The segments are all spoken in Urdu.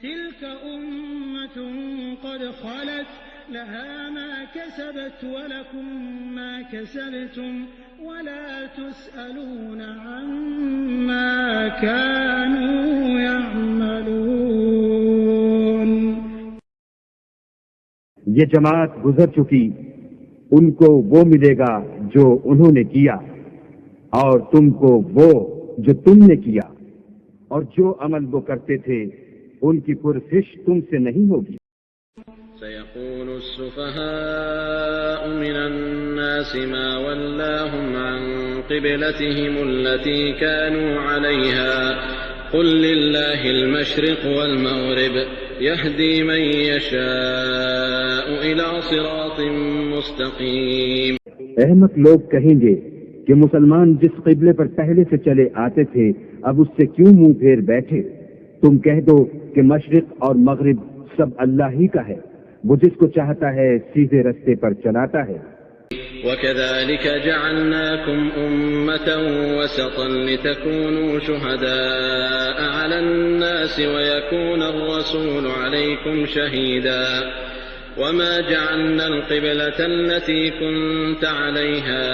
تلك أمة قد خلت لها ما كسبت ولكم ما كسبتم ولا تسألون عما كانوا يعملون. یہ جماعت گزر چکی، ان کو وہ ملے گا جو انہوں نے کیا، اور تم کو وہ جو تم نے کیا، اور جو عمل وہ کرتے تھے ان کی پرسش تم سے نہیں ہوگی. سيقول السفهاء من الناس ما ولاهم عن قبلتهم التي كانوا عليها قل لله المشرق والمغرب يهدي من يشاء إلى صراط مستقيم. احمق لوگ کہیں گے کہ مسلمان جس قبلے پر پہلے سے چلے آتے تھے اب اس سے کیوں منہ پھیر بیٹھے؟ تم کہہ دو کہ مشرق اور مغرب سب اللہ ہی کا ہے، وہ جس کو چاہتا ہے سیدھے رستے پر چلاتا ہے. وَكَذَلِكَ جَعَلْنَاكُمْ أُمَّةً وَسَطًا لِتَكُونُوا شُهَدَاءَ عَلَى النَّاسِ وَيَكُونَ الرَّسُولُ عَلَيْكُمْ شَهِيدًا وَمَا جَعَلْنَا الْقِبْلَةَ الَّتِي كُنْتَ عَلَيْهَا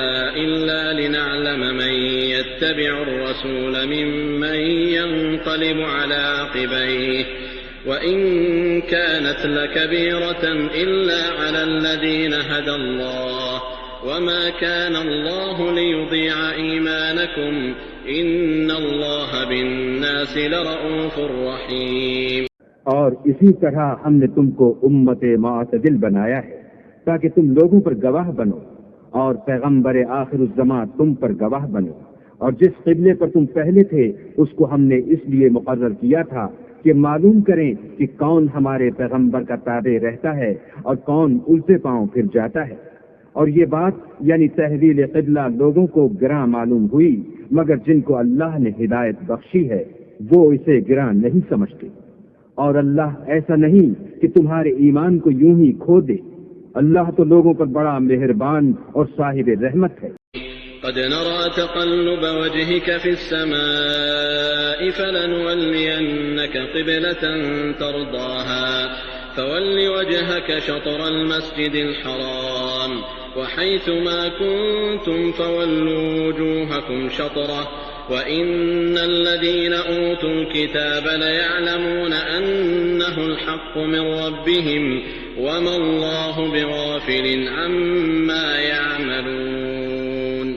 إِلَّا لِنَعْلَمَ مَنْ يَتَّبِعُ الرَّسُولَ مِمَّنْ يَنْقَلِبُ عَلَى عَقِبَيْهِ وَإِنْ كَانَتْ لَكَبِيرَةً إِلَّا عَلَى الَّذِينَ هَدَى اللَّهُ وَمَا كَانَ اللَّهُ لِيُضِيعَ إِيمَانَكُمْ إِنَّ اللَّهَ بِالنَّاسِ لَرَءُوفٌ رَحِيمٌ. اور اسی طرح ہم نے تم کو امت معتدل بنایا ہے تاکہ تم لوگوں پر گواہ بنو، اور پیغمبر آخر الزمان تم پر گواہ بنو. اور جس قبلے پر تم پہلے تھے اس کو ہم نے اس لیے مقرر کیا تھا کہ معلوم کریں کہ کون ہمارے پیغمبر کا تابع رہتا ہے اور کون الٹے پاؤں پھر جاتا ہے. اور یہ بات یعنی تحویل قبلہ لوگوں کو گراں معلوم ہوئی، مگر جن کو اللہ نے ہدایت بخشی ہے وہ اسے گراں نہیں سمجھتے. اور اللہ ایسا نہیں کہ تمہارے ایمان کو یوں ہی کھو دے، اللہ تو لوگوں پر بڑا مہربان اور صاحب رحمت ہے. قد نرى تقلب وجهك في السماء فلنولينك قبلة ترضاها فول وجهك شطر المسجد الحرام وحيث ما كنتم فولوا وجوهكم شطره وإن الذين أوتوا الكتاب ليعلمون أنه الحق من ربهم وما الله بغافل عما يعملون.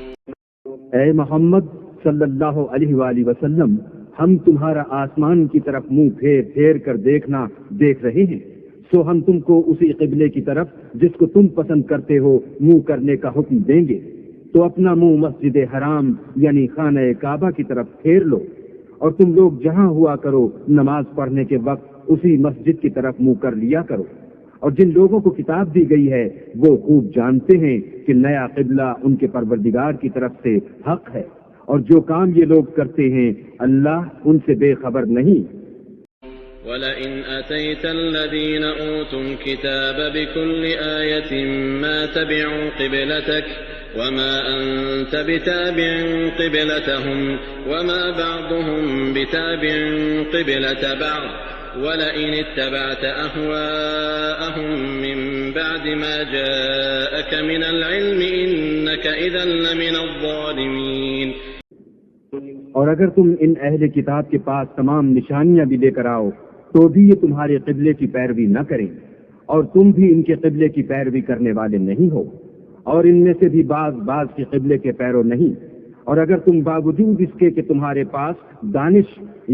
اے محمد صلی اللہ علیہ وآلہ وسلم، ہم تمہارا آسمان کی طرف منہ پھیر پھیر کر دیکھنا دیکھ رہے ہیں، سو ہم تم کو اسی قبلے کی طرف جس کو تم پسند کرتے ہو منہ کرنے کا حکم دیں گے. تو اپنا منہ مسجد حرام یعنی خانہ کعبہ کی طرف پھیر لو، اور تم لوگ جہاں ہوا کرو نماز پڑھنے کے وقت اسی مسجد کی طرف منہ کر لیا کرو. اور جن لوگوں کو کتاب دی گئی ہے وہ خوب جانتے ہیں کہ نیا قبلہ ان کے پروردگار کی طرف سے حق ہے، اور جو کام یہ لوگ کرتے ہیں اللہ ان سے بے خبر نہیں. وَلَئِنْ أَتَيْتَ الَّذِينَ أُوتُوا الْكِتَابَ بِكُلِّ آيَةٍ مَا تَبِعُوا قِبْلَتَكَ وَمَا أَنْتَ بِتَابِعٍ قِبْلَتَهُمْ وَمَا بَعْضُهُمْ بِتَابِعٍ قِبْلَةَ بَعْضٍ وَلَئِنِ اتَّبَعْتَ أَهْوَاءَهُمْ مِنْ بَعْدِ مَا جَاءَكَ مِنَ الْعِلْمِ إِنَّكَ إِذًا لَمِنَ الظَّالِمِينَ. اور اگر تم ان اہل کتاب کے پاس تمام نشانیاں بھی لے کر آؤ تو بھی یہ تمہارے قبلے کی پیروی نہ کریں، اور تم بھی ان کے قبلے کی پیروی کرنے والے نہیں ہو، اور ان میں سے بھی بعض کے قبلے کے پیرو نہیں. اور اگر تم باوجود اس کے کہ تمہارے پاس دانش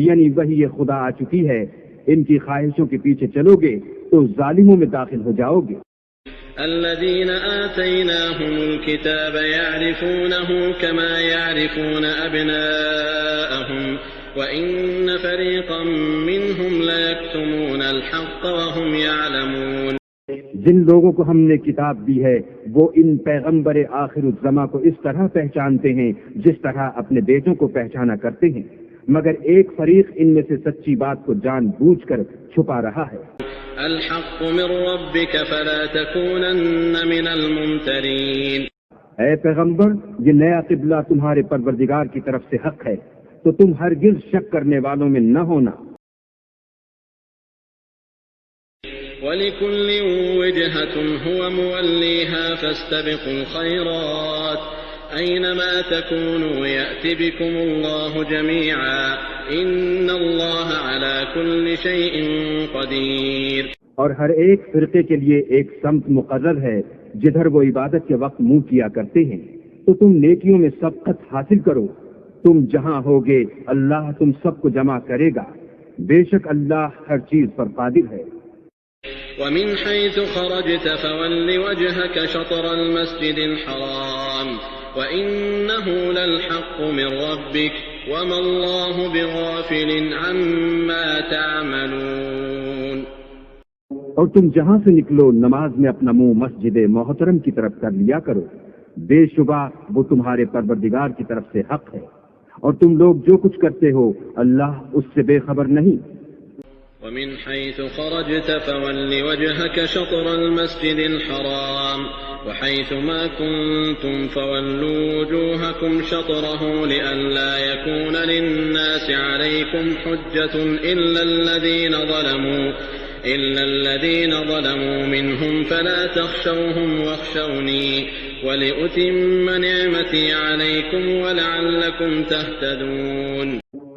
یعنی وحی خدا آ چکی ہے ان کی خواہشوں کے پیچھے چلو گے تو ظالموں میں داخل ہو جاؤ گے. الذين آتيناهم الكتاب يعرفونه كما يعرفون أبناءهم وإن فريقا منهم ليكتمون الحق وهم يعلمون. جن لوگوں کو ہم نے کتاب دی ہے وہ ان پیغمبر آخر الزماں کو اس طرح پہچانتے ہیں جس طرح اپنے بیٹوں کو پہچانا کرتے ہیں، مگر ایک فریق ان میں سے سچی بات کو جان بوجھ کر چھپا رہا ہے. الحق من ربك فلا تكونن من الممترين. اے پیغمبر، یہ نیا قبلہ تمہارے پروردگار کی طرف سے حق ہے تو تم ہرگز شک کرنے والوں میں نہ ہونا. وَلِكُلٍّ وِجْهَةٌ هُوَ مُوَلِّيهَا فَاسْتَبِقُوا الْخَيْرَاتِ أَيْنَمَا تَكُونُوا يَأْتِ بِكُمُ اللَّهُ جَمِيعًا إِنَّ اللَّهَ عَلَى كُلِّ شَيْءٍ قَدِيرٌ۔ اور ہر ایک فرقے کے لیے ایک سمت مقرر ہے جدھر وہ عبادت کے وقت منہ کیا کرتے ہیں، تو تم نیکیوں میں سبقت حاصل کرو۔ تم جہاں ہوگے اللہ تم سب کو جمع کرے گا، بے شک اللہ ہر چیز پر قادر ہے۔ وَمِنْ حَيْثُ خَرَجْتَ فَوَلِّ وَجْهَكَ شَطْرَ الْمَسْجِدِ الْحَرَامِ وَإِنَّهُ لَلْحَقُّ مِنْ رَبِّكَ وَمَا اللَّهُ بِغَافِلٍ عَمَّا تَعْمَلُونَ۔ اور تم جہاں سے نکلو نماز میں اپنا منہ مسجد محترم کی طرف کر لیا کرو، بے شبہ وہ تمہارے پروردگار کی طرف سے حق ہے، اور تم لوگ جو کچھ کرتے ہو اللہ اس سے بے خبر نہیں۔ وَمِنْ حَيْثُ خَرَجْتَ فَوَلِّ وَجْهَكَ شَطْرَ الْمَسْجِدِ الْحَرَامِ وَحَيْثُ مَا كُنْتُمْ فَوَلُّوا وُجُوهَكُمْ شَطْرَهُ لِئَلَّا يَكُونَ لِلنَّاسِ عَلَيْكُمْ حُجَّةٌ إِلَّا الَّذِينَ ظَلَمُوا مِنْهُمْ فَلَا تَخْشَوْهُمْ وَاخْشَوْنِي وَلِأُتِمَّ نِعْمَتِي عَلَيْكُمْ وَلَعَلَّكُمْ تَهْتَدُونَ۔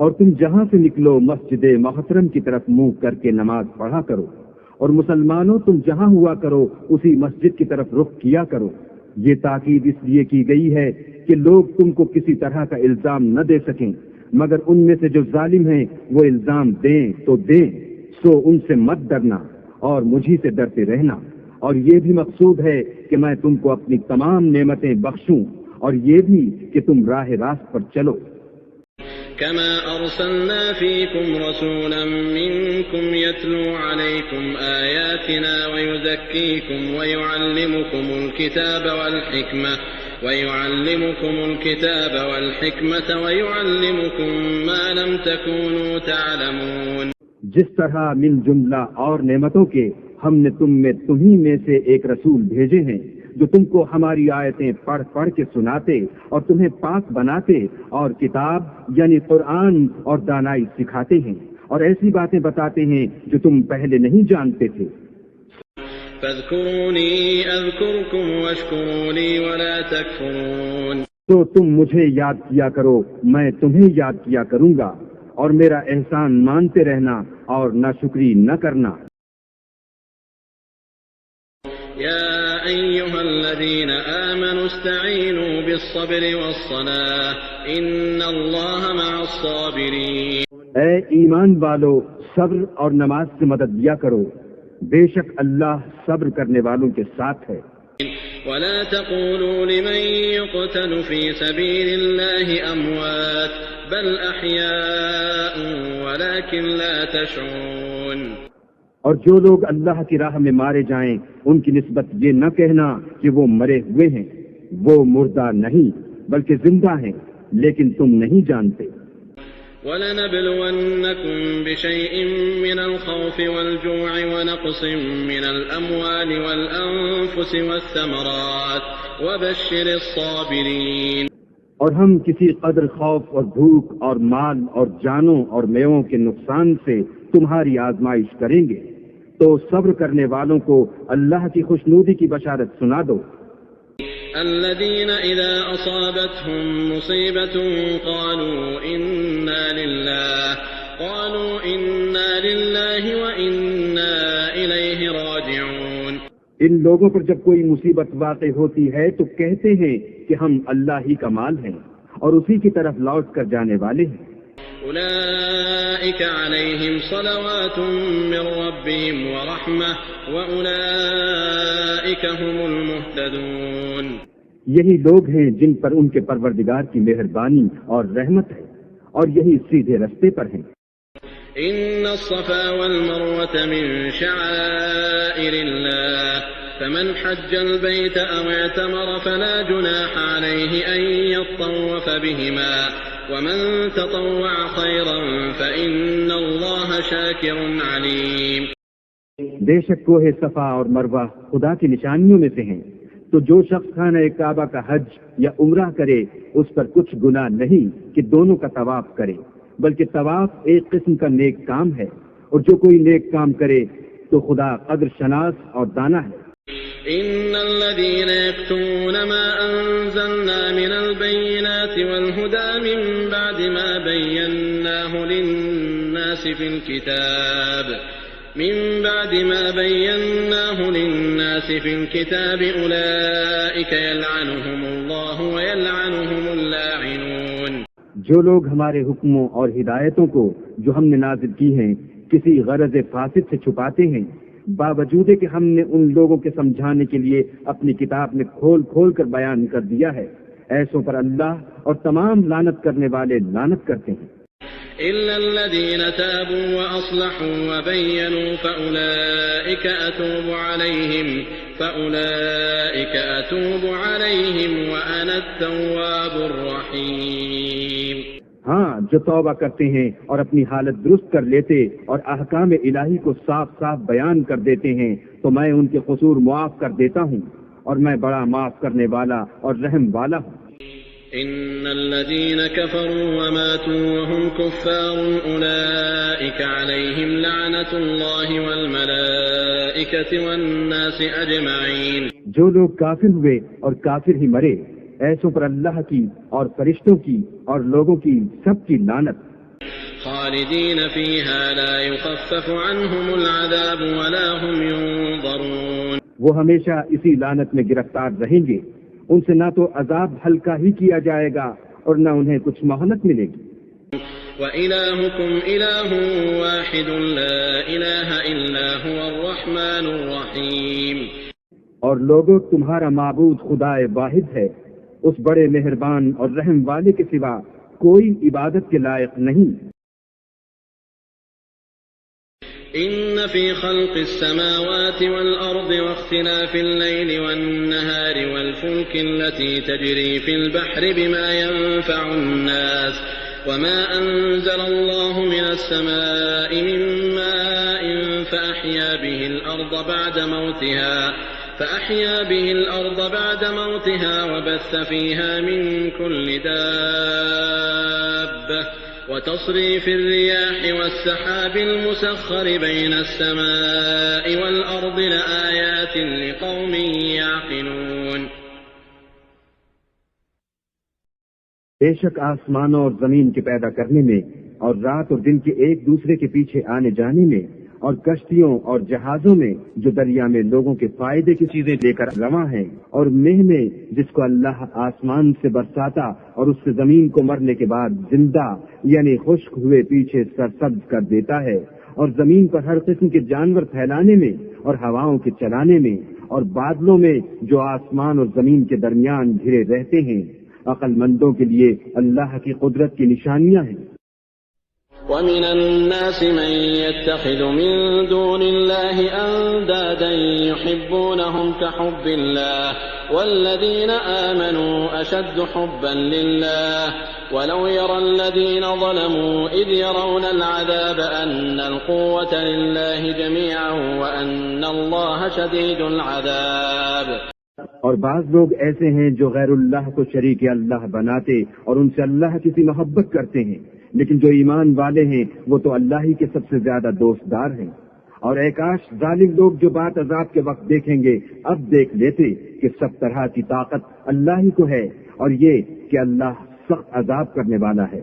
اور تم جہاں سے نکلو مسجد محترم کی طرف منہ کر کے نماز پڑھا کرو، اور مسلمانوں تم جہاں ہوا کرو اسی مسجد کی طرف رخ کیا کرو۔ یہ تاکید اس لیے کی گئی ہے کہ لوگ تم کو کسی طرح کا الزام نہ دے سکیں، مگر ان میں سے جو ظالم ہیں وہ الزام دیں تو دیں، سو ان سے مت ڈرنا اور مجھی سے ڈرتے رہنا۔ اور یہ بھی مقصود ہے کہ میں تم کو اپنی تمام نعمتیں بخشوں، اور یہ بھی کہ تم راہ راست پر چلو۔ كما أرسلنا فيكم رسولا منكم يتلو عليكم آياتنا ويزكيكم ويعلمكم الكتاب والحكمة ويعلمكم ما لم تكونوا تعلمون۔ جس طرح من جملہ اور نعمتوں کے ہم نے تمہیں میں سے ایک رسول بھیجے ہیں جو تم کو ہماری آیتیں پڑھ پڑھ کے سناتے اور تمہیں پاک بناتے اور کتاب یعنی قرآن اور دانائی سکھاتے ہیں اور ایسی باتیں بتاتے ہیں جو تم پہلے نہیں جانتے تھے۔ فاذكروني اذكركم واشكروا لي ولا تكفرون۔ تو تم مجھے یاد کیا کرو، میں تمہیں یاد کیا کروں گا، اور میرا احسان مانتے رہنا اور ناشکری نہ کرنا۔ يا أيها الذين آمنوا استعينوا بالصبر والصلاة إن الله مع الصابرين۔ اے ایمان والو، صبر اور نماز سے مدد لیا کرو، بے شک اللہ صبر کرنے والوں کے ساتھ ہے۔ ولا تقولوا لمن يقتل في سبيل الله أموات بل أحياء ولكن لا تشعرون۔ اور جو لوگ اللہ کی راہ میں مارے جائیں ان کی نسبت یہ نہ کہنا کہ وہ مرے ہوئے ہیں، وہ مردہ نہیں بلکہ زندہ ہیں، لیکن تم نہیں جانتے۔ وَلَنَبْلُوَنَّكُمْ بِشَيْءٍ مِّنَ الْخَوْفِ وَالْجُوعِ وَنَقْصٍ مِّنَ الْأَمْوَالِ وَالْأَنفُسِ وَالثَّمَرَاتِ وَبَشِّرِ الصَّابِرِينَ۔ اور ہم کسی قدر خوف اور بھوک اور مال اور جانوں اور میووں کے نقصان سے تمہاری آزمائش کریں گے، تو صبر کرنے والوں کو اللہ کی خوشنودی کی بشارت سنا دو۔ الذين إذا أصابتهم مصيبة قالوا إنا لله وإنا إليه راجعون۔ ان لوگوں پر جب کوئی مصیبت واقع ہوتی ہے تو کہتے ہیں کہ ہم اللہ ہی کا مال ہیں اور اسی کی طرف لوٹ کر جانے والے ہیں۔ أولئك عليهم صلوات من ربهم ورحمة وأولئك هم المهتدون۔ یہی لوگ ہیں جن پر ان کے پروردگار کی مہربانی اور رحمت ہے اور یہی سیدھے رستے پر ہیں۔ إن الصفا والمروة من شعائر الله فمن حج البيت أو اعتمر فلا جناح عليه أن يطوف بهما ومن تطوع خيرا فإن الله شاكر عليم۔ بے شک کوہ صفا اور مروہ خدا کی نشانیوں میں سے ہیں، تو جو شخص خانہ کعبہ کا حج یا عمرہ کرے اس پر کچھ گناہ نہیں کہ دونوں کا طواف کرے، بلکہ طواف ایک قسم کا نیک کام ہے، اور جو کوئی نیک کام کرے تو تو خدا قدر شناس اور دانا ہے۔ إن الذين يكتمون ما أنزلنا من البينات والهدى من بعد ما بيناه للناس في الكتاب أولئك يلعنهم الله ويلعنهم اللاعنون۔ جو لوگ ہمارے حکموں اور ہدایتوں کو جو ہم نے نازل کی ہیں کسی غرض فاسد سے چھپاتے ہیں، باوجود کہ ہم نے ان لوگوں کے سمجھانے کے لیے اپنی کتاب میں کھول کھول کر بیان کر دیا ہے، ایسوں پر اللہ اور تمام لعنت کرنے والے لعنت کرتے ہیں۔ إلا الذين تابوا وأصلحوا وبينوا فأولئك أتوب عليهم وأنا التواب الرحيم۔ ہاں، جو توبہ کرتے ہیں اور اپنی حالت درست کر لیتے اور احکام الہی کو صاف صاف بیان کر دیتے ہیں تو میں ان کے قصور معاف کر دیتا ہوں اور میں بڑا معاف کرنے والا اور رحم والا ہوں۔ إن الذين كفروا وماتوا وهم كفار أولئك عليهم لعنة الله والملائكة والناس أجمعين۔ جو لوگ کافر ہوئے اور کافر ہی مرے، ایسوں پر اللہ کی اور فرشتوں کی اور لوگوں کی سب کی لعنت۔ خالدين فيها لا يخفف عنهم العذاب ولا هم ينظرون۔ وہ ہمیشہ اسی لعنت میں گرفتار رہیں گے، ان سے نہ تو عذاب ہلکا ہی کیا جائے گا اور نہ انہیں کچھ مہلت ملے گی۔ وَإِلَٰهُكُمْ إِلَٰهٌ وَاحِدٌ لَا إِلَٰهَ إِلَّا هُوَ الرَّحْمَٰنُ الرَّحِيمُ۔ اور لوگوں، تمہارا معبود خدا واحد ہے، اس بڑے مہربان اور رحم والے کے سوا کوئی عبادت کے لائق نہیں۔ إن في خلق السماوات والأرض واختلاف الليل والنهار والفلك التي تجري في البحر بما ينفع الناس وما أنزل الله من السماء من ماء فأحيا به الأرض بعد موتها وبث فيها من كل دابة وتصريف الرياح والسحاب المسخر بين السماء والأرض لآيات لقوم يعقلون۔ بے شک آسمانوں اور زمین کے پیدا کرنے میں اور رات اور دن کے ایک دوسرے کے پیچھے آنے جانے میں اور کشتیوں اور جہازوں میں جو دریا میں لوگوں کے فائدے کی چیزیں لے کر رواں ہیں، اور مہ میں جس کو اللہ آسمان سے برساتا اور اس سے زمین کو مرنے کے بعد زندہ یعنی خشک ہوئے پیچھے سرسبز کر دیتا ہے، اور زمین پر ہر قسم کے جانور پھیلانے میں اور ہواؤں کے چلانے میں اور بادلوں میں جو آسمان اور زمین کے درمیان گھرے رہتے ہیں، عقل مندوں کے لیے اللہ کی قدرت کی نشانیاں ہیں۔ ومن الناس من يتخذ من دون الله أندادا يحبونهم كحب الله والذين آمنوا أشد حبا لله ولو يرى الذين ظلموا إذ يرون العذاب أن القوة لله جميعا وأن الله شديد العذاب۔ اور بعض لوگ ایسے ہیں جو غیر اللہ کو شریک اللہ بناتے اور ان سے اللہ کی سی محبت کرتے ہیں، لیکن جو ایمان والے ہیں وہ تو اللہ ہی کے سب سے زیادہ دوستدار ہیں۔ اور اے کاش ظالم لوگ جو بات عذاب کے وقت دیکھیں گے اب دیکھ لیتے کہ سب طرح کی طاقت اللہ ہی کو ہے، اور یہ کہ اللہ سخت عذاب کرنے والا ہے۔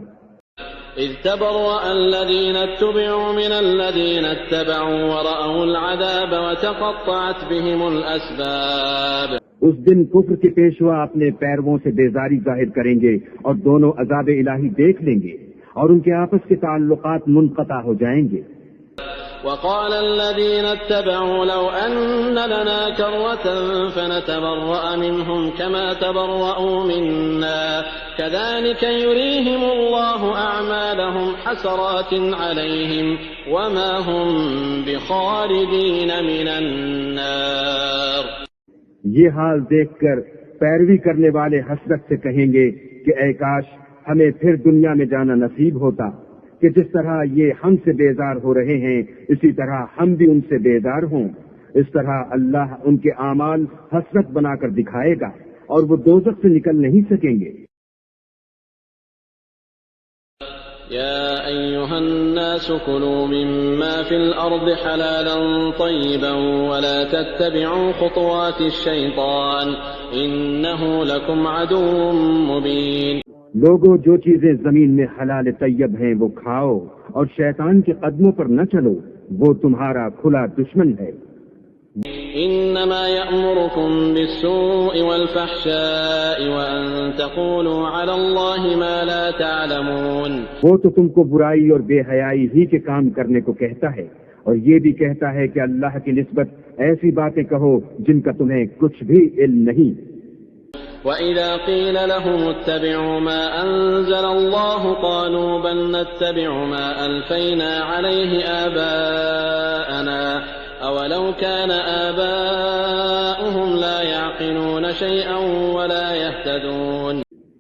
إذ تبرأ الذين اتبعوا من الذين اتبعوا ورأوا العذاب وتقطعت بهم الأسباب۔ اس دن کفر کے پیشوا اپنے پیرووں سے بیزاری ظاہر کریں گے اور دونوں عذاب الہی دیکھ لیں گے اور ان کے آپس کے تعلقات منقطع ہو جائیں گے۔ وقال الذين اتبعوا لو أن لنا كرة فنتبرأ منهم كما تبرأوا منا كذلك يريهم الله أعمالهم حسرات عليهم وما هم بخارجين من النار۔ یہ حال دیکھ کر پیروی کرنے والے حسرت سے کہیں گے کہ اے کاش ہمیں پھر دنیا میں جانا نصیب ہوتا کہ جس طرح یہ ہم سے بیزار ہو رہے ہیں اسی طرح ہم بھی ان سے بیزار ہوں۔ اس طرح اللہ ان کے اعمال حسرت بنا کر دکھائے گا اور وہ دوزخ سے نکل نہیں سکیں گے۔ يا أيها الناس كلوا مما في الأرض حلالا طيبا ولا تتبعوا خطوات الشيطان إنه لكم عدو مبين. لوگوں جو چیزیں زمین میں حلال طیب ہیں وہ کھاؤ اور شیطان کے قدموں پر نہ چلو، وہ تمہارا کھلا دشمن ہے. إنما يأمركم بالسوء والفحشاء وأن تقولوا على الله ما لا تعلمون. وہ تو تم کو برائی اور بے حیائی ہی کے کام کرنے کو کہتا ہے، اور یہ بھی کہتا ہے کہ اللہ کی نسبت ایسی باتیں کہو جن کا تمہیں کچھ بھی علم نہیں. وَإِذَا قِيلَ لَهُمُ اتَّبِعُوا مَا أَنزَلَ اللَّهُ قَالُوا بَلْ نَتَّبِعُ مَا أَلْفَيْنَا عَلَيْهِ آبَاءَنَا أَوَلَوْ كَانَ آبَاؤُهُمْ لَا يَعْقِلُونَ شَيْئًا وَلَا يَهْتَدُونَ.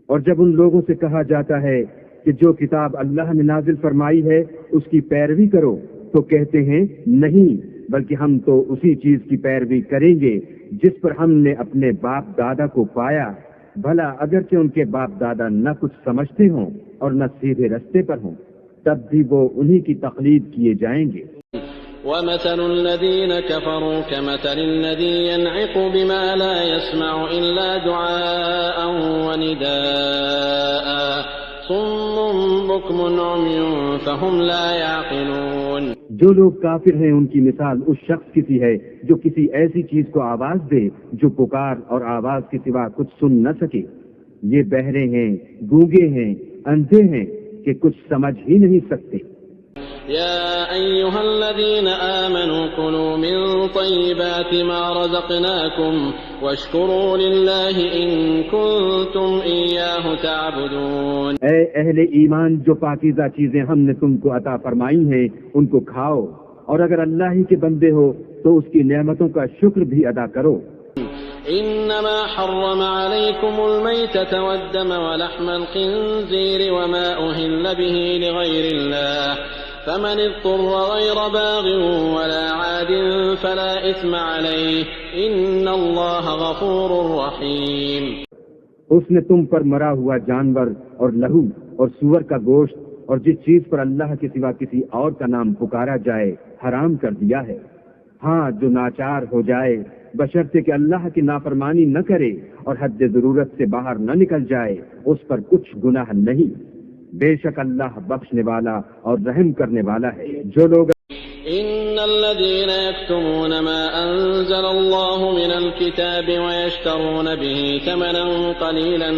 اور جب ان لوگوں سے کہا جاتا ہے کہ جو کتاب اللہ نے نازل فرمائی ہے اس کی پیروی کرو، تو کہتے ہیں نہیں، بلکہ ہم تو اسی چیز کی پیروی کریں گے جس پر ہم نے اپنے باپ دادا کو پایا، بھلا اگرچہ ان کے باپ دادا نہ کچھ سمجھتے ہوں اور نہ سیدھے رستے پر ہوں، تب بھی وہ انہی کی تقلید کیے جائیں گے. وَمَثَلُ الَّذِينَ كَفَرُوا كَمَثَلِ الَّذِي يَنْعِقُ بِمَا لَا يَسْمَعُ إِلَّا دُعَاءً وَنِدَاءً صُمٌّ بُكْمٌ عُمْيٌ فَهُمْ لَا يَعْقِلُونَ. جو لوگ کافر ہیں ان کی مثال اس شخص کی سی ہے جو کسی ایسی چیز کو آواز دے جو پکار اور آواز کے سوا کچھ سن نہ سکے. یہ بہرے ہیں، گونگے ہیں، اندھے ہیں کہ کچھ سمجھ ہی نہیں سکتے. يا أيها الذين آمنوا كلوا من طيبات ما رزقناكم واشكروا لله إن كنتم إياه تعبدون. اے اہل ایمان، جو پاکیزہ چیزیں ہم نے تم کو عطا فرمائی ہیں ان کو کھاؤ، اور اگر اللہ ہی کے بندے ہو تو اس کی نعمتوں کا شکر بھی ادا کرو. إنما حرم عليكم الميتة والدم ولحم الخنزير وما أهل به لغير الله فمن اضطر غير باغ ولا عاد فلا إثم عليه إن الله غفور رحيم. اس نے تم پر مرا ہوا جانور اور لہو اور سور کا گوشت اور جس چیز پر اللہ کے سوا کسی اور کا نام پکارا جائے حرام کر دیا ہے. ہاں، جو ناچار ہو جائے بشرطے کہ اللہ کی نافرمانی نہ کرے اور حد ضرورت سے باہر نہ نکل جائے، اس پر کچھ گناہ نہیں. بے شک اللہ بخشنے والا اور رحم کرنے والا ہے. جو لوگ إن الذين يكتمون ما أنزل الله من الكتاب ويشترون به ثمنا قليلا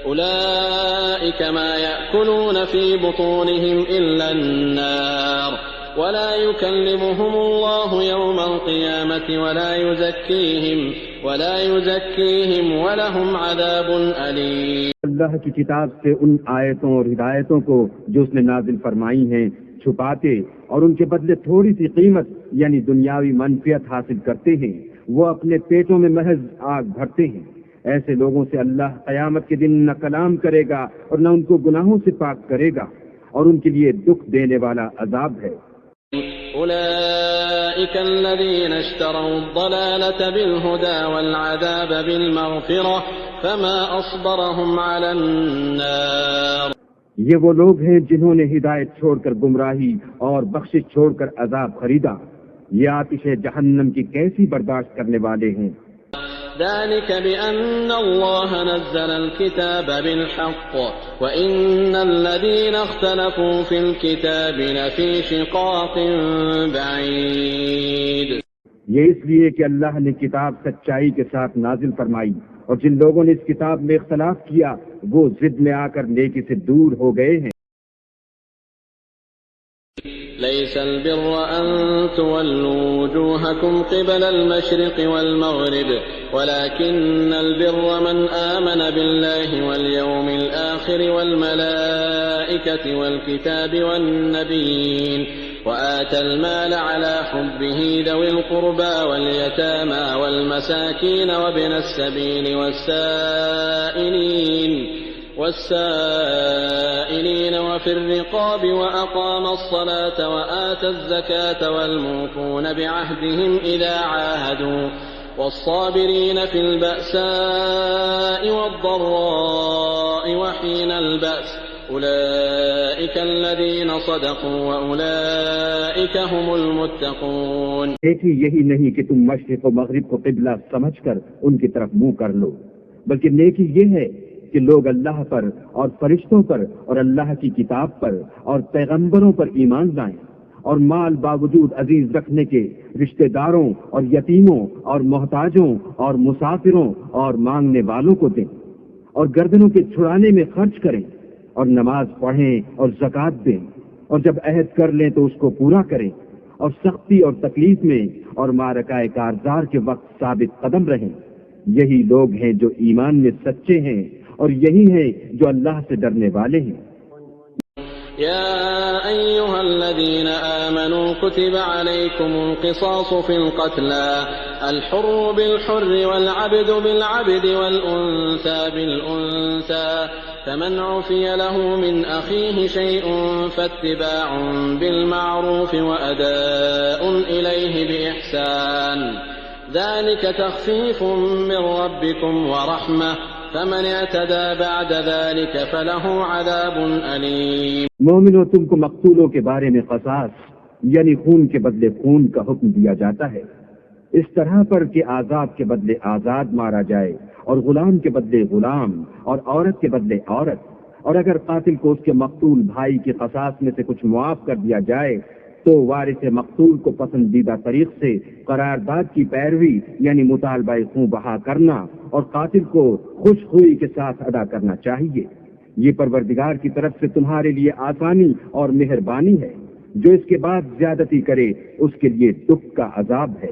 أولئك ما يأكلون في بطونهم إلا النار ولا يكلمهم الله يوم القيامة ولا يزكيهم ولهم عذاب أليم. اللہ کی کتاب سے ان آیتوں اور ہدایتوں کو جو اس نے نازل فرمائی ہیں چھپاتے اور ان کے بدلے تھوڑی سی قیمت یعنی دنیاوی منفعت حاصل کرتے ہیں، وہ اپنے پیٹوں میں محض آگ بھرتے ہیں. ایسے لوگوں سے اللہ قیامت کے دن نہ کلام کرے گا اور نہ ان کو گناہوں سے پاک کرے گا، اور ان کے لیے دکھ دینے والا عذاب ہے. أولئك الذين اشتروا الضلالة بالهدى والعذاب بالمغفرة فما أصبرهم على النار. یہ وہ لوگ ہیں جنہوں نے ہدایت چھوڑ کر گمراہی اور بخشش چھوڑ کر عذاب خریدا. یہ آتش جہنم کی کیسی برداشت کرنے والے ہیں. ذلك بأن الله نزل الكتاب بالحق وإن الذين اختلفوا في الكتاب لفي شقاق بعيد. یہ اس لیے کہ اللہ نے کتاب سچائی کے ساتھ نازل فرمائی، اور جن لوگوں نے اس کتاب میں اختلاف کیا وہ ضد میں آ کر نیکی سے دور ہو گئے ہیں. ليس البر أن تولوا وجوهكم قبل المشرق والمغرب ولكن البر من آمن بالله واليوم الآخر والملائكة والكتاب والنبيين وآتى المال على حبه ذوي القربى واليتامى والمساكين وابن السبيل والسائلين وفي الرقاب وأقام الصلاة وآتى الزكاة والموفون بعهدهم إذا عاهدوا والصابرين في البأساء والضراء وحين البأس أولئك الذين صدقوا وأولئك هم المتقون. نیکی یہی نہیں کہ تم مشرق و مغرب کو قبلہ سمجھ کر ان کی طرف منہ کر لو، بلکہ نیکی یہ ہے کہ لوگ اللہ پر اور فرشتوں پر اور اللہ کی کتاب پر اور پیغمبروں پر ایمان لائیں، اور مال باوجود عزیز رکھنے کے رشتہ داروں اور یتیموں اور محتاجوں اور مسافروں اور مانگنے والوں کو دیں، اور گردنوں کے چھڑانے میں خرچ کریں، اور نماز پڑھیں اور زکوٰۃ دیں، اور جب عہد کر لیں تو اس کو پورا کریں، اور سختی اور تکلیف میں اور معرکہ کارزار کے وقت ثابت قدم رہیں. یہی لوگ ہیں جو ایمان میں سچے ہیں، اور یہی ہیں جو اللہ سے ڈرنے والے ہیں. يا أيها الذين آمنوا كتب عليكم القصاص في القتلى الحر بالحر والعبد بالعبد والأنثى بالأنثى فمن عفي له من أخيه شيء فاتباع بالمعروف وأداء إليه بإحسان ذلك تخفيف من ربكم ورحمة فمن اعتدى بعد ذلك فله عذاب أليم. مومنوں، تم کو مقتولوں کے بارے میں قصاص یعنی خون کے بدلے خون کا حکم دیا جاتا ہے، اس طرح پر کہ آزاد کے بدلے آزاد مارا جائے، اور غلام کے بدلے غلام، اور عورت کے بدلے عورت. اور اگر قاتل کو اس کے مقتول بھائی کے قصاص میں سے کچھ معاف کر دیا جائے تو وارث مقتول کو پسندیدہ طریق سے قرارداد کی پیروی یعنی مطالبہ خوں بہا کرنا اور قاتل کو خوش خوئی کے ساتھ ادا کرنا چاہیے. یہ پروردگار کی طرف سے تمہارے لیے آسانی اور مہربانی ہے. جو اس کے بعد زیادتی کرے اس کے لیے دکھ کا عذاب ہے.